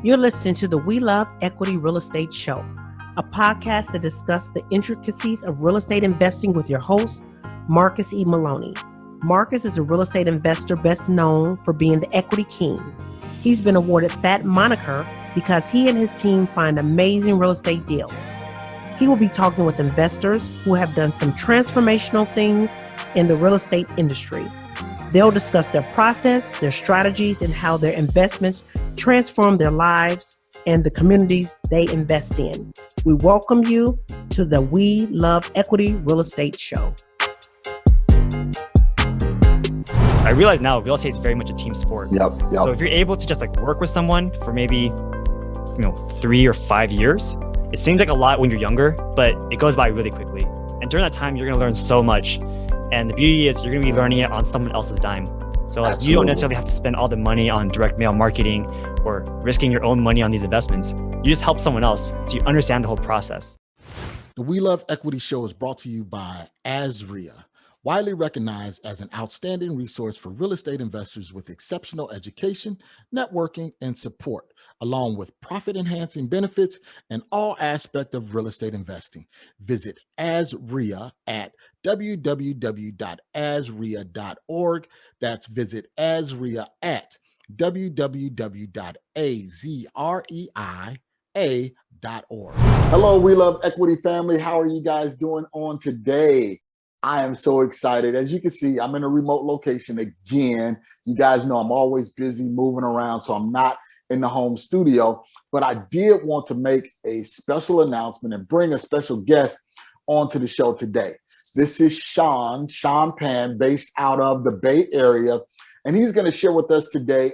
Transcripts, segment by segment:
You're listening to the We Love Equity Real Estate Show, a podcast that discusses the intricacies of real estate investing with your host, Marcus E. Maloney. Marcus is a real estate investor best known for being the equity king. He's been awarded that moniker because he and his team find amazing real estate deals. He will be talking with investors who have done some transformational things in the real estate industry. They'll discuss their process, their strategies, and how their investments transform their lives and the communities they invest in. We welcome you to the We Love Equity Real Estate Show. I realize now real estate is very much a team sport. Yep. So if you're able to just work with someone for maybe 3 or 5 years, it seems like a lot when you're younger, but it goes by really quickly. And during that time, you're going to learn so much. And the beauty is you're going to be learning it on someone else's dime. So you don't necessarily have to spend all the money on direct mail marketing or risking your own money on these investments. You just help someone else so you understand the whole process. The We Love Equity Show is brought to you by 𝐓𝐿E, widely recognized as an outstanding resource for real estate investors with exceptional education, networking, and support, along with profit-enhancing benefits in all aspects of real estate investing. Visit 𝐓𝐿E at www.𝐓𝐿E.org. That's visit 𝐓𝐿E at www.𝐓𝐿E.org. Hello, We Love Equity family. How are you guys doing on today? I am so excited. As you can see, I'm in a remote location again. You guys know I'm always busy moving around, so I'm not in the home studio. But I did want to make a special announcement and bring a special guest onto the show today. This is Sean Pan, based out of the Bay Area. And he's going to share with us today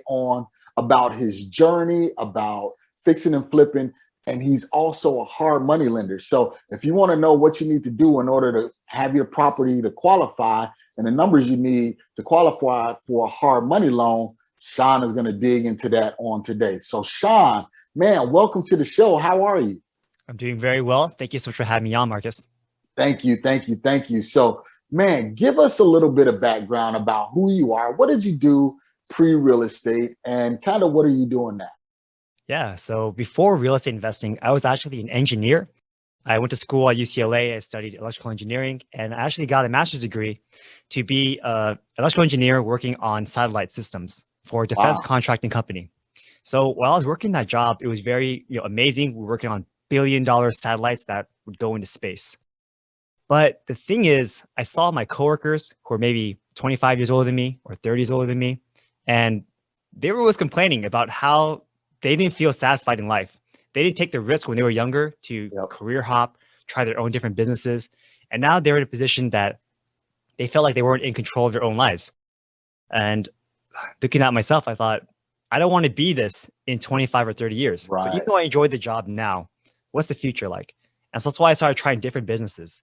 about his journey, about fixing and flipping. And he's also a hard money lender. So if you want to know what you need to do in order to have your property to qualify and the numbers you need to qualify for a hard money loan, Sean is going to dig into that on today. So Sean, man, welcome to the show. How are you? I'm doing very well. Thank you so much for having me on, Marcus. Thank you. So, man, give us a little bit of background about who you are. What did you do pre-real estate and kind of what are you doing now? Yeah, so before real estate investing, I was actually an engineer. I went to school at UCLA. I studied electrical engineering, and I actually got a master's degree to be an electrical engineer working on satellite systems for a defense contracting company. So while I was working that job, it was very amazing. We were working on billion-dollar satellites that would go into space. But the thing is, I saw my coworkers who were maybe 25 years older than me or 30 years older than me, and they were always complaining about how they didn't feel satisfied in life. They didn't take the risk when they were younger to career hop, try their own different businesses. And now they're in a position that they felt like they weren't in control of their own lives. And looking at myself, I thought, I don't want to be this in 25 or 30 years. Right. So even though I enjoy the job now, what's the future like? And so that's why I started trying different businesses.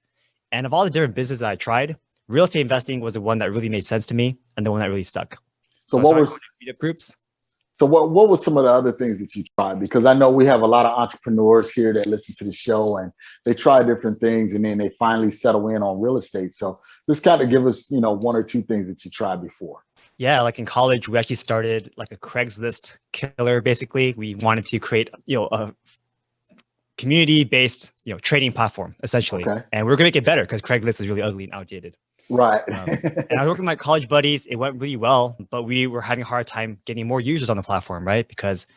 And of all the different businesses that I tried, real estate investing was the one that really made sense to me and the one that really stuck. So what was meetup groups? So what were some of the other things that you tried? Because I know we have a lot of entrepreneurs here that listen to the show and they try different things and then they finally settle in on real estate. So just kind of give us, one or two things that you tried before. Yeah, like in college, we actually started like a Craigslist killer. Basically, we wanted to create, a community-based, trading platform essentially. Okay. And we we're gonna make it better because Craigslist is really ugly and outdated. Right. And I was working with my college buddies. It went really well, but we were having a hard time getting more users on the platform, right? Because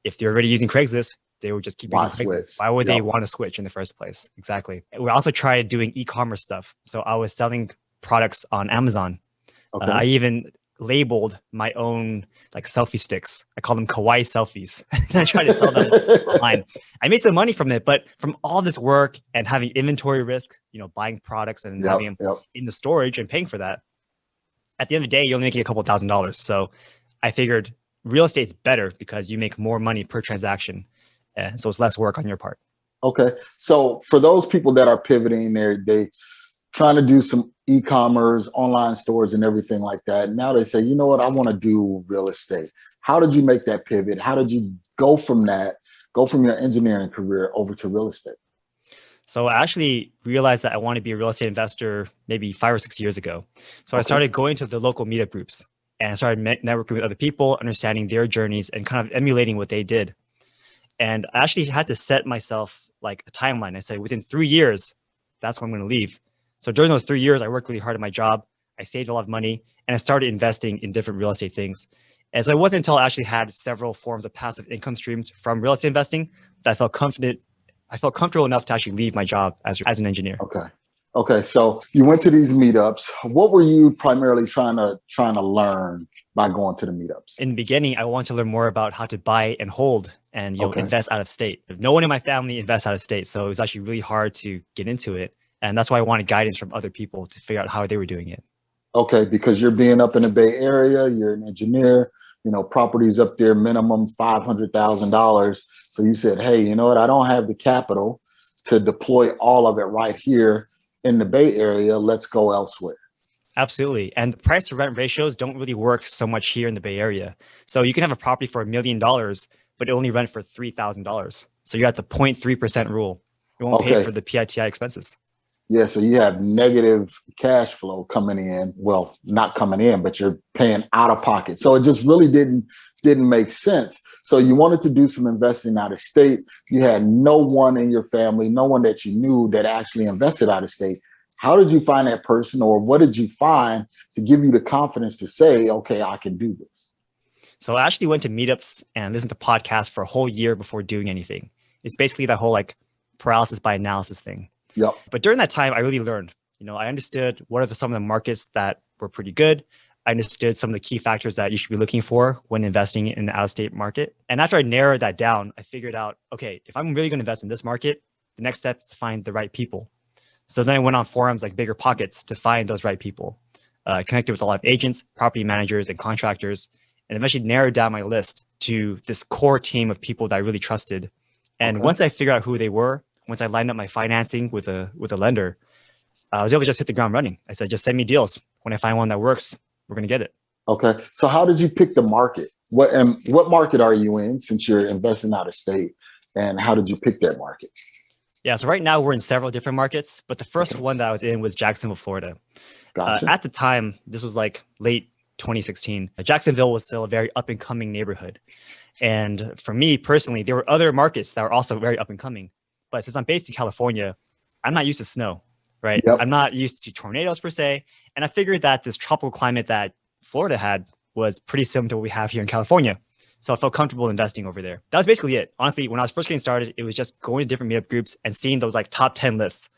if they're already using Craigslist, they would just keep using Craigslist. Why would they want to switch in the first place? Exactly. We also tried doing e-commerce stuff. So I was selling products on Amazon. Okay. I even labeled my own selfie sticks. I call them kawaii selfies. And I tried to sell them online. I made some money from it, but from all this work and having inventory risk, buying products and having them in the storage and paying for that, at the end of the day, you're only making a couple $1,000s. So I figured real estate's better because you make more money per transaction. So it's less work on your part. Okay. So for those people that are pivoting, they trying to do some e-commerce, online stores and everything like that. Now they say, you know what, I want to do real estate. How did you make that pivot? How did you go from your engineering career over to real estate? So I actually realized that I wanted to be a real estate investor maybe 5 or 6 years ago. So I started going to the local meetup groups and I started networking with other people, understanding their journeys and kind of emulating what they did. And I actually had to set myself like a timeline. I said, within 3 years, that's when I'm going to leave. So during those 3 years, I worked really hard at my job. I saved a lot of money and I started investing in different real estate things. And so it wasn't until I actually had several forms of passive income streams from real estate investing that I felt confident. I felt comfortable enough to actually leave my job as an engineer. Okay. So you went to these meetups. What were you primarily trying to learn by going to the meetups? In the beginning, I wanted to learn more about how to buy and hold and invest out of state. No one in my family invests out of state, so it was actually really hard to get into it. And that's why I wanted guidance from other people to figure out how they were doing it. Okay, because you're being up in the Bay Area, you're an engineer, properties up there minimum $500,000. So you said, hey, you know what? I don't have the capital to deploy all of it right here in the Bay Area. Let's go elsewhere. Absolutely. And the price to rent ratios don't really work so much here in the Bay Area. So you can have a property for $1 million, but it only rent for $3,000. So you're at the 0.3% rule. You won't pay for the PITI expenses. Yeah, so you have negative cash flow coming in. Well, not coming in, but you're paying out of pocket. So it just really didn't make sense. So you wanted to do some investing out of state. You had no one in your family, no one that you knew that actually invested out of state. How did you find that person, or what did you find to give you the confidence to say, okay, I can do this? So I actually went to meetups and listened to podcasts for a whole year before doing anything. It's basically that whole like paralysis by analysis thing. Yep. But during that time, I really learned. I understood what are some of the markets that were pretty good. I understood some of the key factors that you should be looking for when investing in the out-of-state market. And after I narrowed that down, I figured out, okay, if I'm really going to invest in this market, the next step is to find the right people. So then I went on forums like Bigger Pockets to find those right people. Connected with a lot of agents, property managers, and contractors, and eventually narrowed down my list to this core team of people that I really trusted. And once I figured out who they were, once I lined up my financing with a lender, I was able to just hit the ground running. I said, just send me deals. When I find one that works, we're going to get it. Okay. So how did you pick the market? What market are you in since you're investing out of state? And how did you pick that market? Yeah. So right now we're in several different markets, but the first one that I was in was Jacksonville, Florida. Gotcha. At the time, this was like late 2016. Jacksonville was still a very up and coming neighborhood. And for me personally, there were other markets that were also very up and coming. But since I'm based in California, I'm not used to snow, right? Yep. I'm not used to tornadoes per se. And I figured that this tropical climate that Florida had was pretty similar to what we have here in California. So I felt comfortable investing over there. That was basically it. Honestly, when I was first getting started, it was just going to different meetup groups and seeing those like top 10 lists.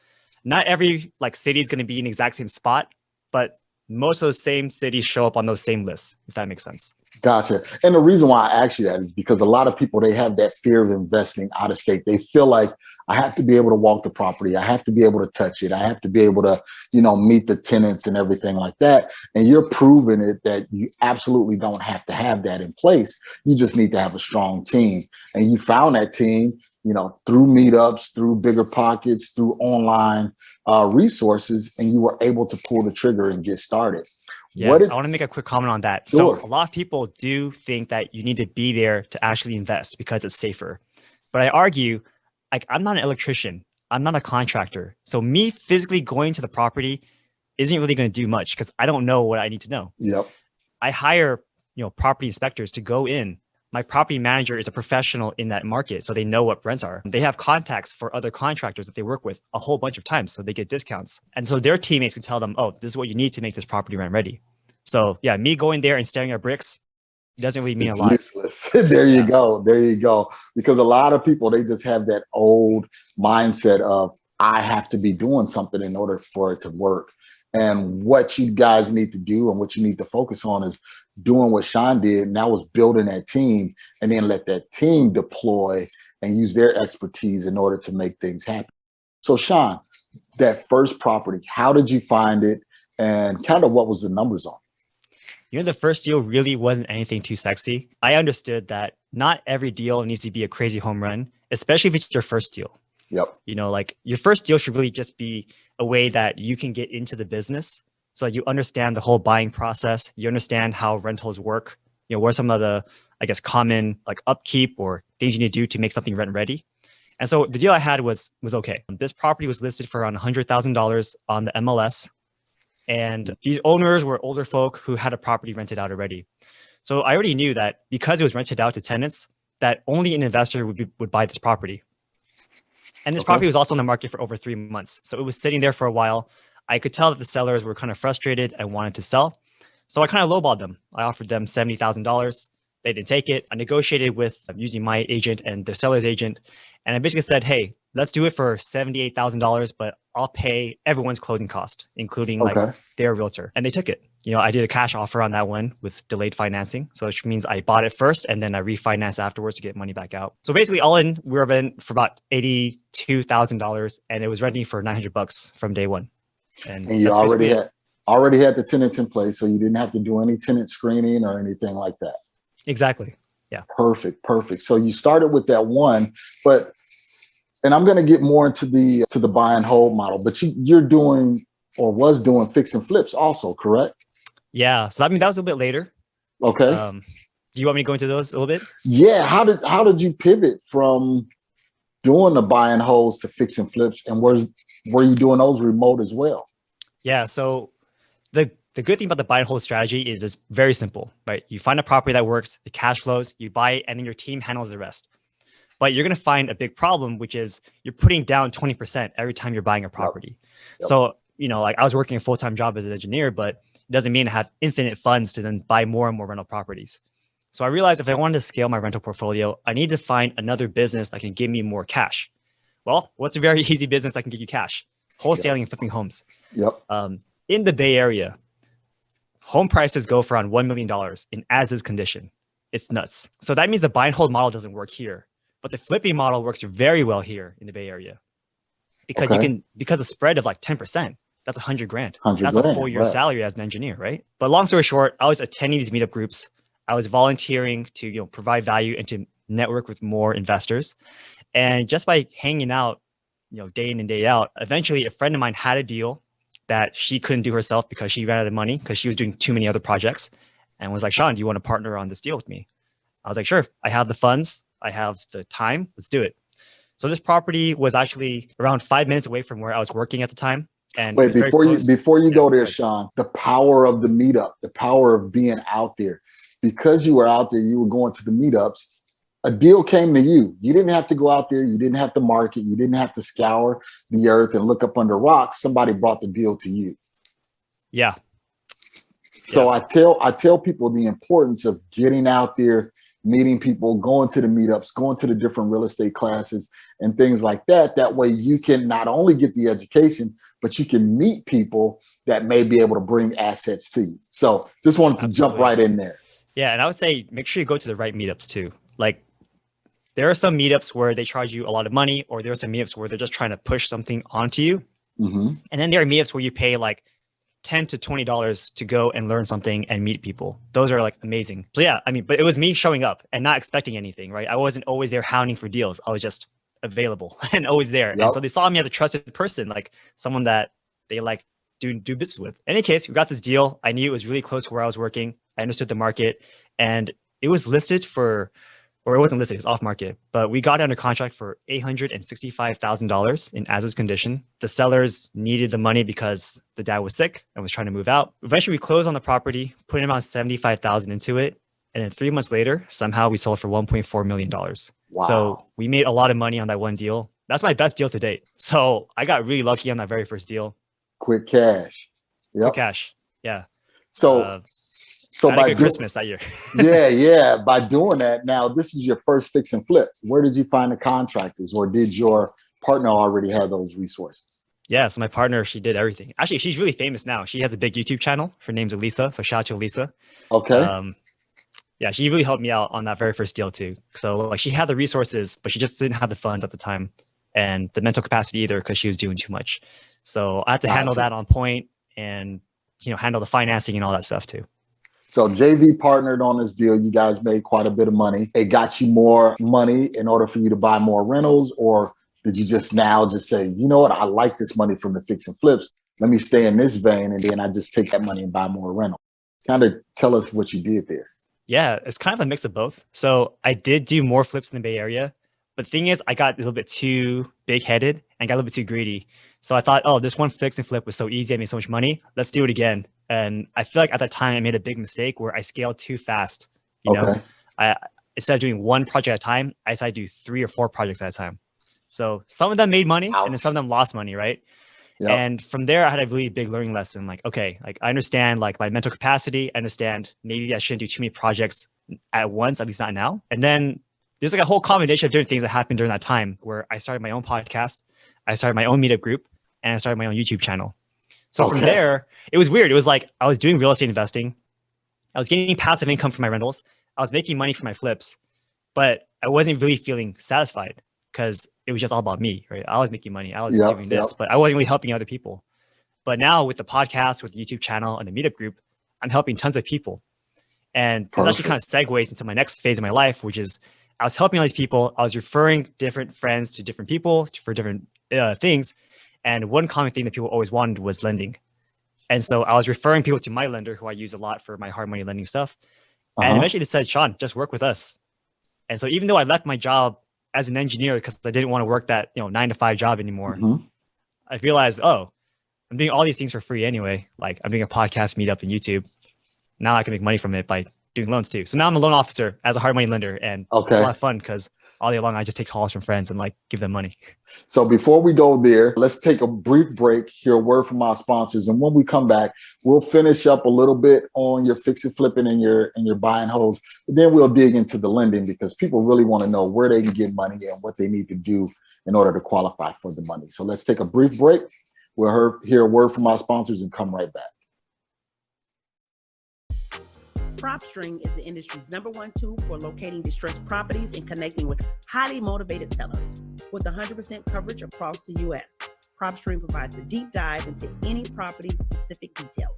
Not every like city is going to be in the exact same spot, but most of the same cities show up on those same lists, if that makes sense. Gotcha. And the reason why I ask you that is because a lot of people, they have that fear of investing out of state. They feel like I have to be able to walk the property. I have to be able to touch it. I have to be able to, meet the tenants and everything like that. And you're proving it that you absolutely don't have to have that in place. You just need to have a strong team. And you found that team, through meetups, through Bigger Pockets, through online resources, and you were able to pull the trigger and get started. Yeah, I want to make a quick comment on that. Sure. So a lot of people do think that you need to be there to actually invest because it's safer. But I argue, like, I'm not an electrician. I'm not a contractor. So me physically going to the property isn't really going to do much because I don't know what I need to know. Yep. I hire, property inspectors to go in. My property manager is a professional in that market, so they know what rents are. They have contacts for other contractors that they work with a whole bunch of times, so they get discounts. And so their teammates can tell them, oh, this is what you need to make this property rent ready. So yeah, me going there and staring at bricks doesn't really mean a lot. Useless. There you go. There you go. Because a lot of people, they just have that old mindset of, I have to be doing something in order for it to work. And what you guys need to do and what you need to focus on is doing what Sean did, and that was building that team, and then let that team deploy and use their expertise in order to make things happen. So Sean, that first property, how did you find it, and kind of what was the numbers on it? The first deal really wasn't anything too sexy. I understood that not every deal needs to be a crazy home run, especially if it's your first deal. Yep. Like your first deal should really just be a way that you can get into the business so that you understand the whole buying process. You understand how rentals work. What are some of the, common like upkeep or things you need to do to make something rent ready. And so the deal I had was okay. This property was listed for around $100,000 on the MLS. And these owners were older folk who had a property rented out already. So I already knew that because it was rented out to tenants, that only an investor would buy this property. And this property was also on the market for over 3 months. So it was sitting there for a while. I could tell that the sellers were kind of frustrated and wanted to sell. So I kind of lowballed them. I offered them $70,000. They didn't take it. I negotiated with using my agent and the seller's agent. And I basically said, hey, let's do it for $78,000, but I'll pay everyone's closing cost, including like their realtor. And they took it. You know, I did a cash offer on that one with delayed financing. So which means I bought it first and then I refinanced afterwards to get money back out. So basically all in, we were in for about $82,000 and it was renting for $900 from day one. And you already had the tenants in place. So you didn't have to do any tenant screening or anything like that. Exactly. Yeah. Perfect. So you started with that one, and I'm going to get more into the buy and hold model, but you're doing or was doing fix and flips also, correct? Yeah. So that was a bit later. Okay. Do you want me to go into those a little bit? Yeah. How did you pivot from doing the buy and holds to fix and flips, and were you doing those remote as well? Yeah. So the good thing about the buy and hold strategy is it's very simple, right? You find a property that works, the cash flows, you buy it, and then your team handles the rest. But you're going to find a big problem, which is you're putting down 20% every time you're buying a property. Yep. So, you know, like I was working a full-time job as an engineer, but it doesn't mean I have infinite funds to then buy more and more rental properties. So I realized if I wanted to scale my rental portfolio, I need to find another business that can give me more cash. Well, what's a very easy business that can give you cash? Wholesaling and flipping homes. Yep. In the Bay Area, home prices go for around $1 million in as-is condition. It's nuts. So that means the buy and hold model doesn't work here, but the flipping model works very well here in the Bay Area because because a spread of like 10%, that's $100,000. That's a full year salary as an engineer, right? But long story short, I was attending these meetup groups. I was volunteering to, you know, provide value and to network with more investors. And just by hanging out, you know, day in and day out, eventually a friend of mine had a deal that she couldn't do herself because she ran out of money because she was doing too many other projects, and was like, Sean, do you want to partner on this deal with me? I was like, sure. I have the funds. I have the time. Let's do it. So this property was actually around 5 minutes away from where I was working at the time. And wait, before you go there, Sean, the power of the meetup, the power of being out there, because you were out there, you were going to the meetups, a deal came to you. You didn't have to go out there. You didn't have to market. You didn't have to scour the earth and look up under rocks. Somebody brought the deal to you. Yeah. So I tell people the importance of getting out there, meeting people, going to the meetups, going to the different real estate classes and things like that. That way you can not only get the education, but you can meet people that may be able to bring assets to you. So just wanted to jump right in there. Yeah. And I would say, make sure you go to the right meetups too. Like, there are some meetups where they charge you a lot of money, or there are some meetups where they're just trying to push something onto you. Mm-hmm. And then there are meetups where you pay like $10 to $20 to go and learn something and meet people. Those are like amazing. So yeah, I mean, but it was me showing up and not expecting anything, right? I wasn't always there hounding for deals. I was just available and always there. Yep. And so they saw me as a trusted person, like someone that they like do business with. In any case, we got this deal. I knew it was really close to where I was working. I understood the market, and it was listed for, or it wasn't listed, it was off market, but we got under contract for $865,000 in as-is condition. The sellers needed the money because the dad was sick and was trying to move out. Eventually we closed on the property, putting around $75,000 into it. And then 3 months later, somehow we sold for $1.4 million. Wow. So we made a lot of money on that one deal. That's my best deal to date. So I got really lucky on that very first deal. Quick cash. Yep. Quick cash. Yeah. So by Christmas that year. yeah. By doing that, now this is your first fix and flip. Where did you find the contractors, or did your partner already have those resources? Yeah, so my partner, she did everything. Actually, she's really famous now. She has a big YouTube channel. Her name's Elisa. So shout out to Elisa. Okay. Yeah, she really helped me out on that very first deal too. So like she had the resources, but she just didn't have the funds at the time and the mental capacity either because she was doing too much. So I had to handle that on point and, you know, handle the financing and all that stuff too. So JV partnered on this deal. You guys made quite a bit of money. It got you more money in order for you to buy more rentals, or did you just say, you know what, I like this money from the fix and flips. Let me stay in this vein, and then I just take that money and buy more rental. Kind of tell us what you did there. Yeah, it's kind of a mix of both. So I did do more flips in the Bay Area, but the thing is, I got a little bit too big-headed and got a little bit too greedy. So I thought, oh, this one fix and flip was so easy. I made so much money. Let's do it again. And I feel like at that time I made a big mistake where I scaled too fast. You know, instead of doing one project at a time, I decided to do 3 or 4 projects at a time. So some of them made money and then some of them lost money, right? Yep. And from there, I had a really big learning lesson. Like, okay, like I understand like my mental capacity. I understand maybe I shouldn't do too many projects at once, at least not now. And then there's like a whole combination of different things that happened during that time where I started my own podcast, I started my own meetup group, and I started my own YouTube channel. So from there, it was weird. It was like I was doing real estate investing. I was getting passive income from my rentals. I was making money from my flips, but I wasn't really feeling satisfied because it was just all about me, right? I was making money. I was doing this, but I wasn't really helping other people. But now with the podcast, with the YouTube channel and the meetup group, I'm helping tons of people. And this actually kind of segues into my next phase of my life, which is I was helping all these people. I was referring different friends to different people for different things. And one common thing that people always wanted was lending. And so I was referring people to my lender, who I use a lot for my hard money lending stuff. And eventually they said, Sean, just work with us. And so even though I left my job as an engineer because I didn't want to work that 9-to-5 job anymore, I realized, oh, I'm doing all these things for free anyway. Like I'm doing a podcast, meetup, and YouTube. Now I can make money from it by doing loans too. So now I'm a loan officer as a hard money lender, and it's a lot of fun because all day long I just take calls from friends and like give them money. So before we go there, let's take a brief break, hear a word from our sponsors, and when we come back, we'll finish up a little bit on your fix and flipping and your buy and holds. But then we'll dig into the lending because people really want to know where they can get money and what they need to do in order to qualify for the money. So let's take a brief break. We'll hear a word from our sponsors and come right back. PropStream is the industry's #1 tool for locating distressed properties and connecting with highly motivated sellers. With 100% coverage across the U.S., PropStream provides a deep dive into any property's specific details,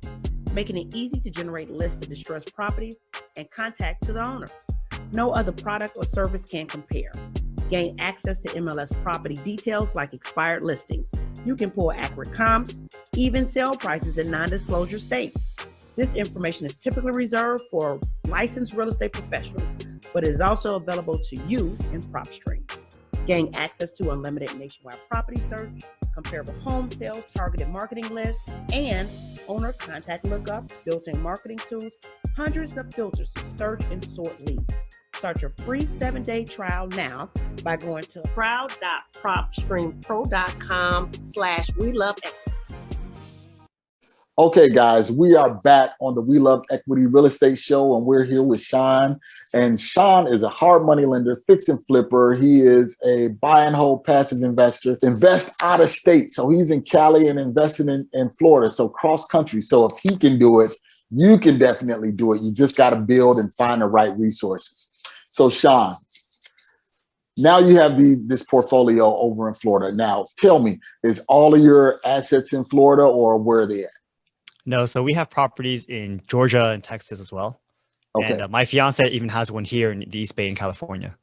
making it easy to generate lists of distressed properties and contact to the owners. No other product or service can compare. Gain access to MLS property details like expired listings. You can pull accurate comps, even sale prices in non-disclosure states. This information is typically reserved for licensed real estate professionals, but is also available to you in PropStream. Gain access to unlimited nationwide property search, comparable home sales, targeted marketing lists, and owner contact lookup, built-in marketing tools, hundreds of filters to search and sort leads. Start your free 7-day trial now by going to proud.propstreampro.com/WeLoveEquity. Okay, guys, we are back on the We Love Equity Real Estate Show, and we're here with Sean. And Sean is a hard money lender, fix and flipper. He is a buy and hold passive investor, invest out of state. So he's in Cali and investing in Florida, so cross country. So if he can do it, you can definitely do it. You just got to build and find the right resources. So Sean, now you have this portfolio over in Florida. Now tell me, is all of your assets in Florida or where are they at? No, so we have properties in Georgia and Texas as well. Okay. And my fiance even has one here in the East Bay in California.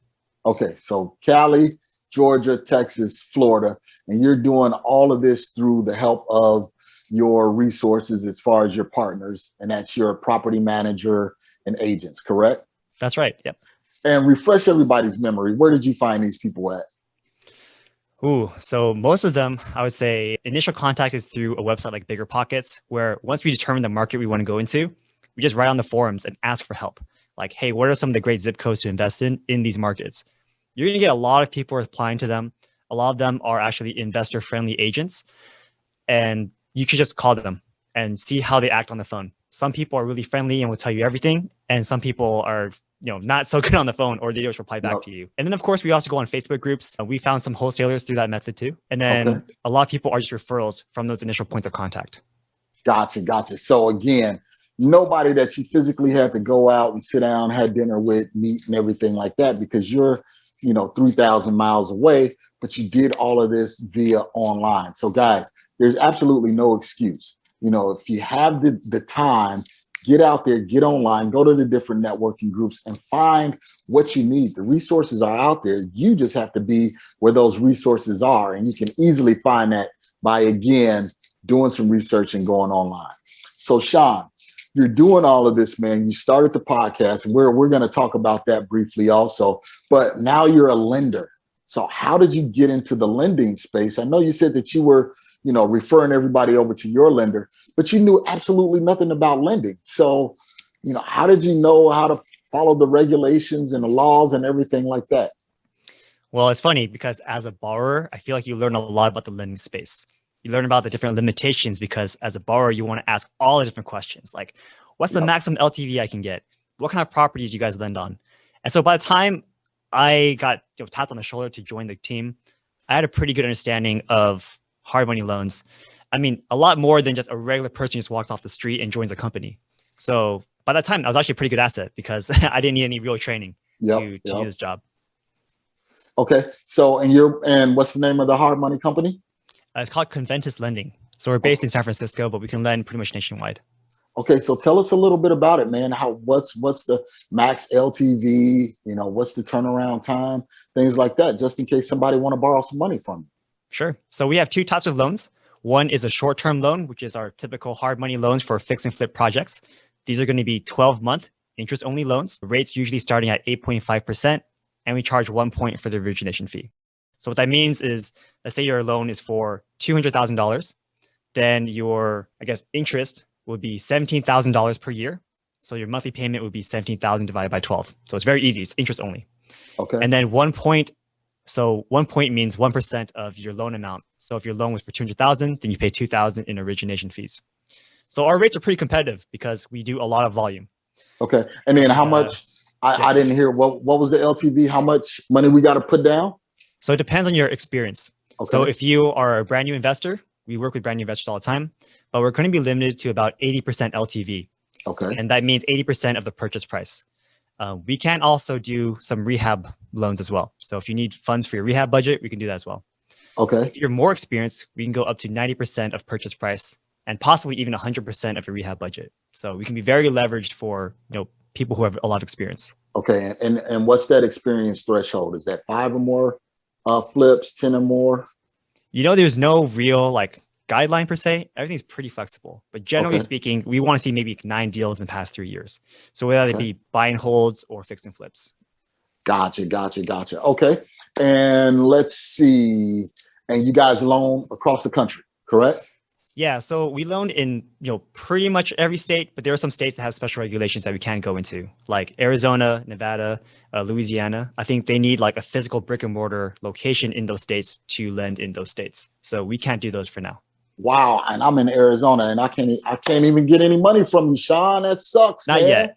Okay, so Cali, Georgia, Texas, Florida, and you're doing all of this through the help of your resources as far as your partners, and that's your property manager and agents, correct? That's right, yep. And refresh everybody's memory. Where did you find these people at? Ooh, so most of them, I would say initial contact is through a website like BiggerPockets, where once we determine the market we want to go into, we just write on the forums and ask for help. Like, hey, what are some of the great zip codes to invest in these markets? You're going to get a lot of people applying to them. A lot of them are actually investor-friendly agents, and you could just call them and see how they act on the phone. Some people are really friendly and will tell you everything, and some people are not so good on the phone, or they just reply back to you. And then of course, we also go on Facebook groups. We found some wholesalers through that method too. And then a lot of people are just referrals from those initial points of contact. Gotcha. So again, nobody that you physically had to go out and sit down, had dinner with, meet and everything like that, because you're, 3,000 miles away, but you did all of this via online. So guys, there's absolutely no excuse. If you have the time, get out there, get online, go to the different networking groups and find what you need. The resources are out there. You just have to be where those resources are. And you can easily find that by, again, doing some research and going online. So Sean, you're doing all of this, man. You started the podcast, and we're going to talk about that briefly also. But now you're a lender. So how did you get into the lending space? I know you said that you were referring everybody over to your lender, but you knew absolutely nothing about lending. So, how did you know how to follow the regulations and the laws and everything like that? Well, it's funny because as a borrower, I feel like you learn a lot about the lending space. You learn about the different limitations because as a borrower, you want to ask all the different questions like, what's the maximum LTV I can get? What kind of properties you guys lend on? And so by the time I got tapped on the shoulder to join the team, I had a pretty good understanding of hard money loans. I mean, a lot more than just a regular person who just walks off the street and joins a company. So by that time, I was actually a pretty good asset because I didn't need any real training to do this job. Okay. So, and what's the name of the hard money company? It's called Conventus Lending. So we're based in San Francisco, but we can lend pretty much nationwide. Okay, so tell us a little bit about it, man. What's the max LTV? What's the turnaround time? Things like that, just in case somebody want to borrow some money from you. Sure. So we have two types of loans. One is a short-term loan, which is our typical hard money loans for fix and flip projects. These are going to be 12-month interest-only loans. The rate's usually starting at 8.5%, and we charge 1 point for the origination fee. So what that means is, let's say your loan is for $200,000, then your, interest would be $17,000 per year. So your monthly payment would be $17,000 divided by 12. So it's very easy. It's interest only. Okay. And then 1 point. So 1 point means 1% of your loan amount. So if your loan was for $200,000, then you pay $2,000 in origination fees. So our rates are pretty competitive because we do a lot of volume. Okay. And then how much? I didn't hear what was the LTV? How much money we got to put down? So it depends on your experience. Okay. So if you are a brand new investor, we work with brand new investors all the time, but we're going to be limited to about 80% LTV. Okay. And that means 80% of the purchase price. We can also do some rehab loans as well. So if you need funds for your rehab budget, we can do that as well. Okay. If you're more experienced, we can go up to 90% of purchase price and possibly even 100% of your rehab budget. So we can be very leveraged for people who have a lot of experience. Okay. And what's that experience threshold? Is that 5 or more flips, 10 or more? There's no real guideline per se. Everything's pretty flexible, but generally speaking, we want to see maybe 9 deals in the past 3 years. So whether it be buy and holds or fix and flips. Gotcha. Okay. And let's see. And you guys loan across the country, correct? Yeah. So we loan in, pretty much every state, but there are some states that have special regulations that we can't go into, like Arizona, Nevada, Louisiana. I think they need a physical brick and mortar location in those states to lend in those states. So we can't do those for now. Wow. And I'm in Arizona and I can't even get any money from you, Sean. That sucks. Not man. Yet.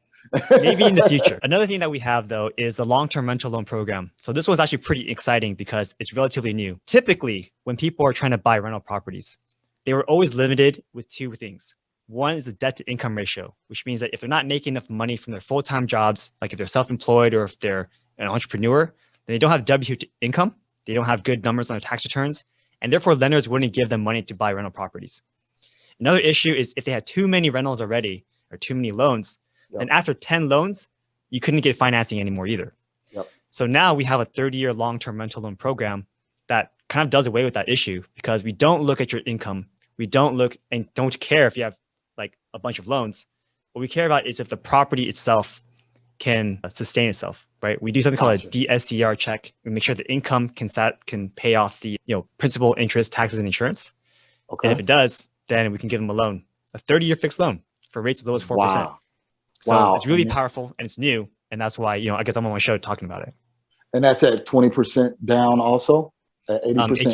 Maybe in the future. Another thing that we have though is the long-term rental loan program. So this one's actually pretty exciting because it's relatively new. Typically, when people are trying to buy rental properties, they were always limited with 2 things. One is the debt to income ratio, which means that if they're not making enough money from their full-time jobs, like if they're self-employed or if they're an entrepreneur, then they don't have W-2 income. They don't have good numbers on their tax returns. And therefore lenders wouldn't give them money to buy rental properties. Another issue is if they had too many rentals already or too many loans, then after 10 loans, you couldn't get financing anymore either. Yep. So now we have a 30-year long-term rental loan program that kind of does away with that issue because we don't look at your income. We don't look and don't care if you have a bunch of loans. What we care about is if the property itself can sustain itself, right? We do something called a DSCR check. We make sure the income can pay off the principal, interest, taxes, and insurance. Okay. And if it does, then we can give them a loan, a 30-year fixed loan for rates as low as 4%. Wow. So it's really powerful and it's new. And that's why, I guess I'm on my show talking about it. And that's at 20% down also? At 80%?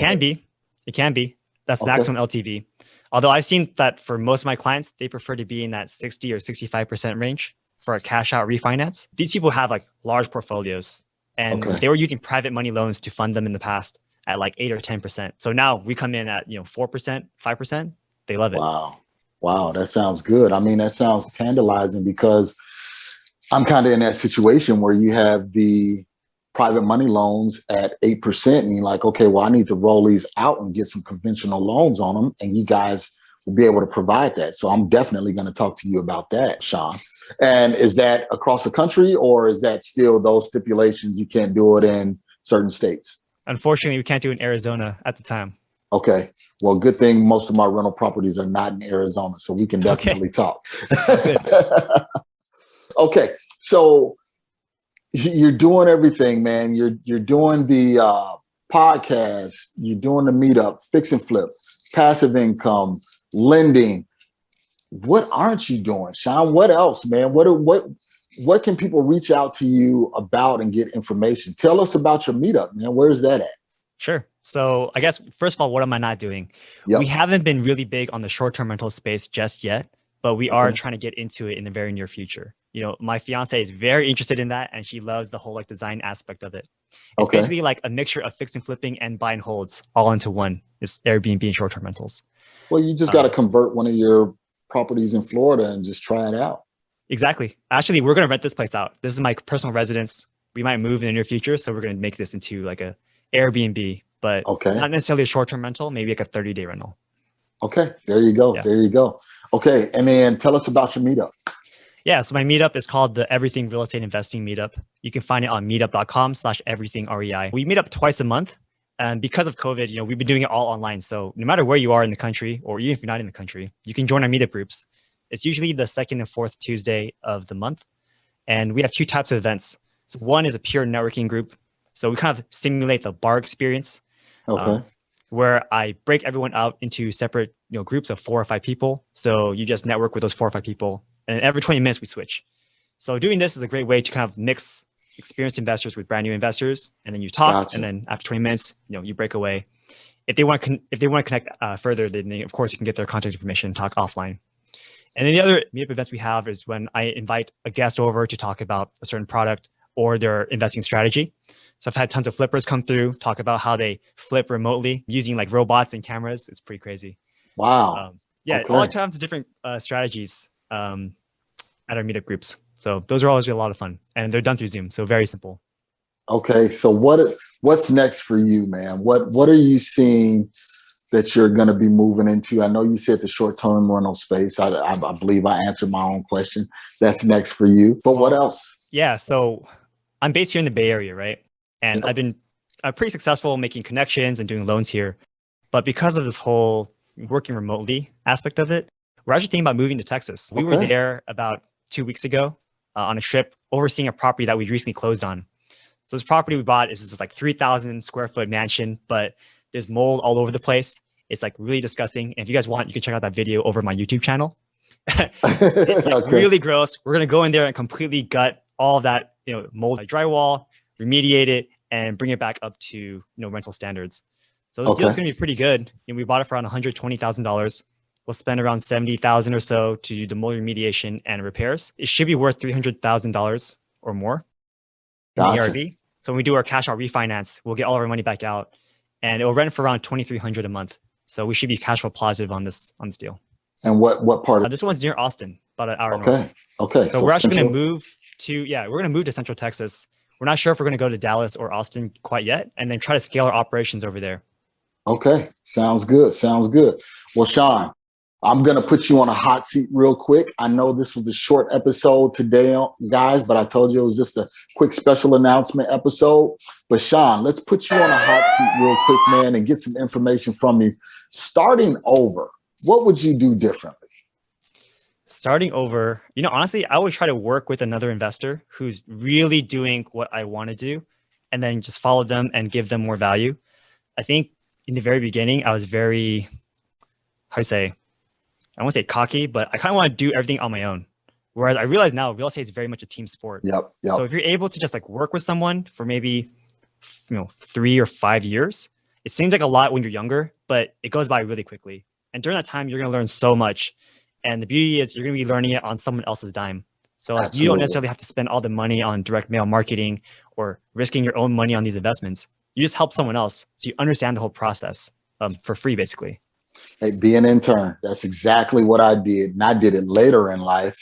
It can be. That's the maximum LTV. Although I've seen that for most of my clients, they prefer to be in that 60 or 65% range for a cash out refinance. These people have large portfolios and they were using private money loans to fund them in the past at 8 or 10%. So now we come in at 4%, 5%. They love it. Wow, that sounds good. I mean, that sounds tantalizing because I'm kind of in that situation where you have the private money loans at 8% and you're like, okay, well, I need to roll these out and get some conventional loans on them. And you guys will be able to provide that. So I'm definitely going to talk to you about that, Sean. And is that across the country or is that still those stipulations you can't do it in certain states? Unfortunately, we can't do it in Arizona at the time. Okay. Well, good thing most of my rental properties are not in Arizona, so we can definitely talk. Okay. So you're doing everything, man. You're doing the podcast, you're doing the meetup, fix and flip, passive income, lending. What aren't you doing, Sean? What else, man? What what can people reach out to you about and get information? Tell us about your meetup, man. Where's that at? Sure. So I guess, first of all, what am I not doing? Yep. We haven't been really big on the short-term rental space just yet, but we are trying to get into it in the very near future. You know, my fiance is very interested in that, and she loves the whole like design aspect of it. It's basically like a mixture of fix and flipping and buy and holds all into one. It's Airbnb and short-term rentals. Well, you just got to convert one of your properties in Florida and just try it out. Exactly. Actually, we're going to rent this place out. This is my personal residence. We might move in the near future, so we're going to make this into like a Airbnb, but not necessarily a short-term rental, maybe like a 30-day rental. Okay, there you go. Yeah. There you go. Okay, and then tell us about your meetup. Yeah, so my meetup is called the Everything Real Estate Investing Meetup. You can find it on meetup.com/everythingrei. We meet up twice a month. And because of COVID, you know, we've been doing it all online. So no matter where you are in the country, or even if you're not in the country, you can join our meetup groups. It's usually the second and fourth Tuesday of the month. And we have two types of events. So one is a pure networking group. So we kind of simulate the bar experience, where I break everyone out into separate, you know, groups of 4 or 5 people. So you just network with those 4 or 5 people. And every 20 minutes we switch. So doing this is a great way to kind of mix experienced investors with brand new investors, and then you talk, and then after 20 minutes, you know, you break away. If they want to connect further, then of course you can get their contact information and talk offline. And then the other meetup events we have is when I invite a guest over to talk about a certain product or their investing strategy. So I've had tons of flippers come through, talk about how they flip remotely using like robots and cameras. It's pretty crazy. Wow. All kinds of different strategies at our meetup groups. So those are always a lot of fun, and they're done through Zoom. So very simple. Okay. So what's next for you, man? What are you seeing that you're going to be moving into? I know you said the short-term rental space. I believe I answered my own question. That's next for you. But what else? Yeah. So I'm based here in the Bay Area, right? And I've been pretty successful making connections and doing loans here. But because of this whole working remotely aspect of it, we're actually thinking about moving to Texas. We were there about 2 weeks ago on a trip overseeing a property that we recently closed on. So this property we bought is this like 3,000 square foot mansion, but there's mold all over the place. It's like really disgusting. And if you guys want, you can check out that video over my YouTube channel. It's like really gross. We're going to go in there and completely gut all of that, you know, mold drywall, remediate it, and bring it back up to, you know, rental standards. So this deal is going to be pretty good. And we bought it for around $120,000. We'll spend around $70,000 or so to do the mold remediation and repairs. It should be worth $300,000 or more in the ARV. So when we do our cash out refinance, we'll get all of our money back out, and it will rent for around $2,300 a month. So we should be cash flow positive on this deal. And what part of this one's near Austin, about an hour north. Okay. So we're actually going to move to we're going to move to Central Texas. We're not sure if we're going to go to Dallas or Austin quite yet, and then try to scale our operations over there. Okay, sounds good. Well, Sean, I'm going to put you on a hot seat real quick. I know this was a short episode today, guys, but I told you it was just a quick special announcement episode. But Sean, let's put you on a hot seat real quick, man, and get some information from you. Starting over, what would you do differently? Starting over, you know, honestly, I would try to work with another investor who's really doing what I want to do, and then just follow them and give them more value. I think in the very beginning, I was very, I won't say cocky, but I kind of want to do everything on my own. Whereas I realize now real estate is very much a team sport. Yep. So if you're able to just like work with someone for maybe, 3 or 5 years, it seems like a lot when you're younger, but it goes by really quickly. And during that time, you're going to learn so much. And the beauty is you're going to be learning it on someone else's dime. So like, you don't necessarily have to spend all the money on direct mail marketing or risking your own money on these investments. You just help someone else. So you understand the whole process for free, basically. Hey, be an intern. That's exactly what I did. And I did it later in life.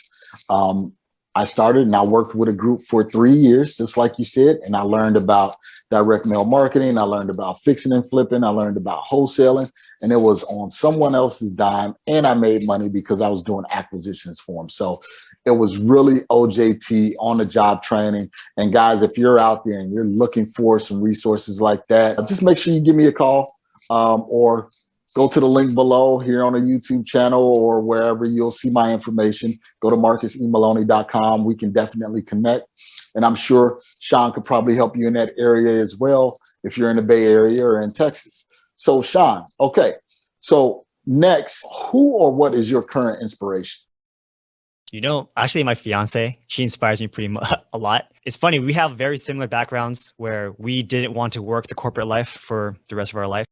I started and I worked with a group for 3 years, just like you said. And I learned about direct mail marketing. I learned about fixing and flipping. I learned about wholesaling. And it was on someone else's dime. And I made money because I was doing acquisitions for them. So it was really OJT, on the job training. And guys, if you're out there and you're looking for some resources like that, just make sure you give me a call or go to the link below here on the YouTube channel or wherever you'll see my information. Go to marcusemaloney.com. We can definitely connect. And I'm sure Sean could probably help you in that area as well if you're in the Bay Area or in Texas. So Sean, okay. So next, who or what is your current inspiration? Actually, my fiance, she inspires me pretty much a lot. It's funny, we have very similar backgrounds where we didn't want to work the corporate life for the rest of our life.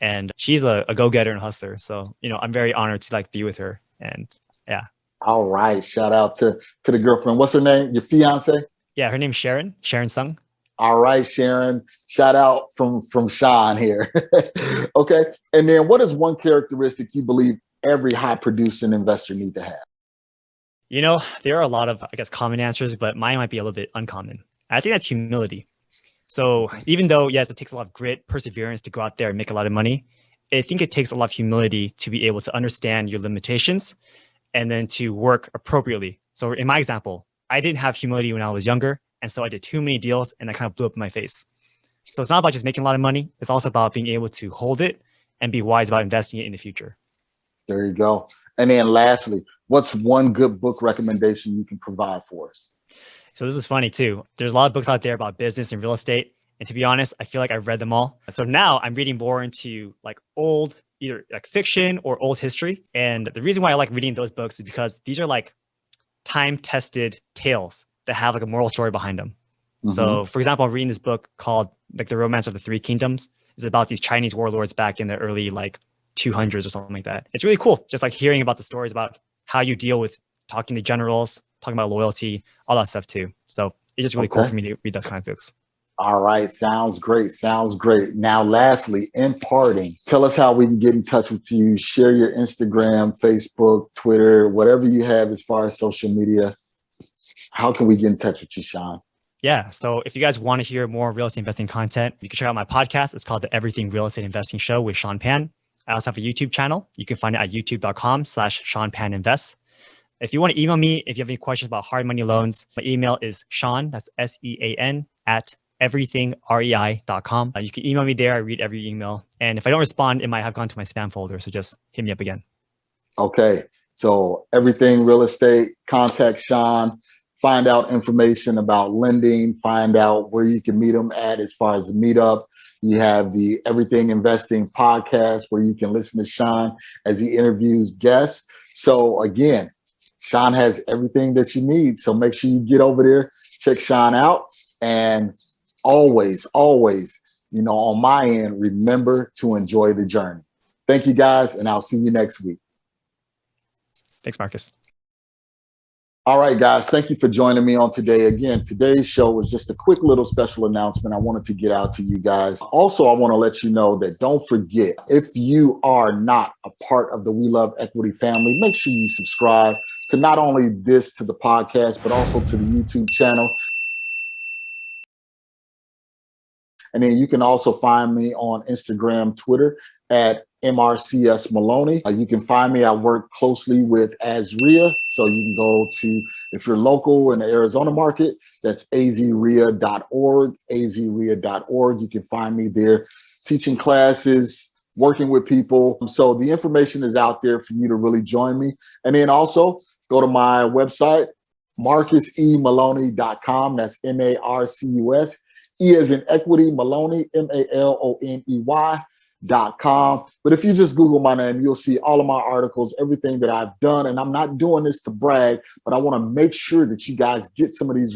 And she's a go-getter and hustler. So, I'm very honored to be with her. And yeah. All right. Shout out to the girlfriend. What's her name? Your fiance? Yeah, her name's Sharon Sung. All right, Sharon. Shout out from Sean here. Okay. And then what is one characteristic you believe every high producing investor need to have? There are a lot of, common answers, but mine might be a little bit uncommon. I think that's humility. So even though, yes, it takes a lot of grit, perseverance to go out there and make a lot of money, I think it takes a lot of humility to be able to understand your limitations and then to work appropriately. So in my example, I didn't have humility when I was younger. And so I did too many deals and I kind of blew up in my face. So it's not about just making a lot of money. It's also about being able to hold it and be wise about investing it in the future. There you go. And then lastly, what's one good book recommendation you can provide for us? So this is funny too. There's a lot of books out there about business and real estate. And to be honest, I feel like I've read them all. So now I'm reading more into old, either fiction or old history. And the reason why I like reading those books is because these are time-tested tales that have a moral story behind them. Mm-hmm. So for example, I'm reading this book called The Romance of the Three Kingdoms. It's about these Chinese warlords back in the early 200s or something like that. It's really cool. Just hearing about the stories about how you deal with talking to generals, talking about loyalty, all that stuff too. So it's just really cool for me to read those kind of books. All right. Sounds great. Sounds great. Now, lastly, in parting, tell us how we can get in touch with you. Share your Instagram, Facebook, Twitter, whatever you have as far as social media. How can we get in touch with you, Sean? Yeah. So if you guys want to hear more real estate investing content, you can check out my podcast. It's called the Everything Real Estate Investing Show with Sean Pan. I also have a YouTube channel. You can find it at youtube.com/SeanPanInvest. If you want to email me, if you have any questions about hard money loans, my email is Sean, that's SEAN, at everythingrei.com. You can email me there. I read every email. And if I don't respond, it might have gone to my spam folder. So just hit me up again. Okay. So everything real estate, contact Sean, find out information about lending, find out where you can meet him at as far as the meetup. You have the Everything Investing podcast where you can listen to Sean as he interviews guests. So again, Sean has everything that you need. So make sure you get over there, check Sean out. And always, on my end, remember to enjoy the journey. Thank you guys, and I'll see you next week. Thanks, Marcus. All right, guys, thank you for joining me on today. Again, today's show was just a quick little special announcement I wanted to get out to you guys. Also, I want to let you know that don't forget, if you are not a part of the We Love Equity family, make sure you subscribe to not only to the podcast, but also to the YouTube channel. And then you can also find me on Instagram, Twitter at MRCS Maloney. You can find me. I work closely with AZREA. So you can go to, if you're local in the Arizona market, that's azrea.org, azrea.org. You can find me there teaching classes, working with people. So the information is out there for you to really join me. And then also go to my website, marcusemaloney.com. That's MARCUS. E as in equity, Maloney, MALONEY.com. But if you just Google my name, you'll see all of my articles, everything that I've done. And I'm not doing this to brag, but I want to make sure that you guys get some of these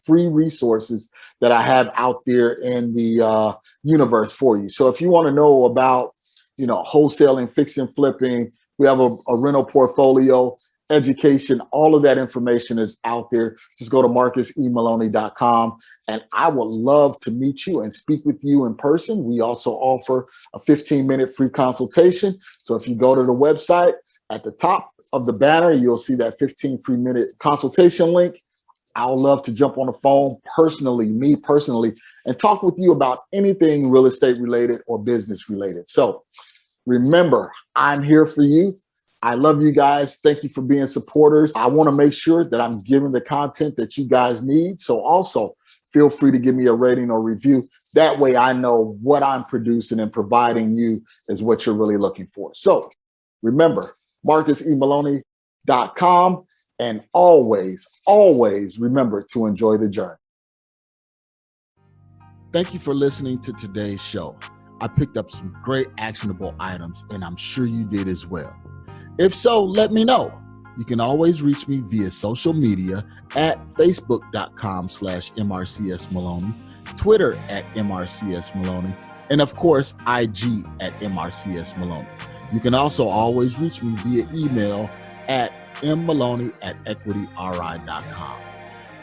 free resources that I have out there in the universe for you. So if you want to know about, wholesaling, fixing, flipping, we have a rental portfolio, education, all of that information is out there. Just go to marcusemaloney.com, and I would love to meet you and speak with you in person. We also offer a 15-minute free consultation. So if you go to the website, at the top of the banner, you'll see that 15 free minute consultation link. I would love to jump on the phone me personally, and talk with you about anything real estate related or business related. So remember, I'm here for you. I love you guys. Thank you for being supporters. I want to make sure that I'm giving the content that you guys need. So also feel free to give me a rating or review. That way I know what I'm producing and providing you is what you're really looking for. So remember, marcusemaloney.com, and always remember to enjoy the journey. Thank you for listening to today's show. I picked up some great actionable items, and I'm sure you did as well. If so, let me know. You can always reach me via social media at facebook.com/MRCSMaloney, Twitter at MRCSMaloney, and of course, IG at MRCSMaloney. You can also always reach me via email at mmaloney@equityri.com.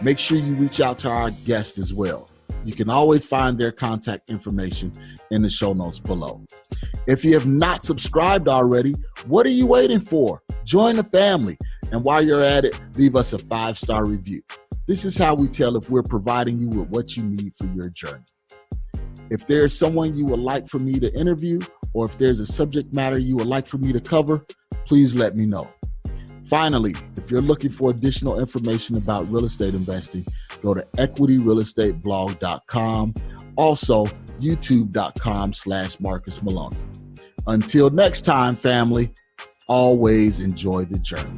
Make sure you reach out to our guest as well. You can always find their contact information in the show notes below. If you have not subscribed already, what are you waiting for? Join the family. And while you're at it, leave us a 5-star review. This is how we tell if we're providing you with what you need for your journey. If there's someone you would like for me to interview, or if there's a subject matter you would like for me to cover, please let me know. Finally, if you're looking for additional information about real estate investing, go to equityrealestateblog.com. Also, youtube.com/Marcus Maloney. Until next time, family, always enjoy the journey.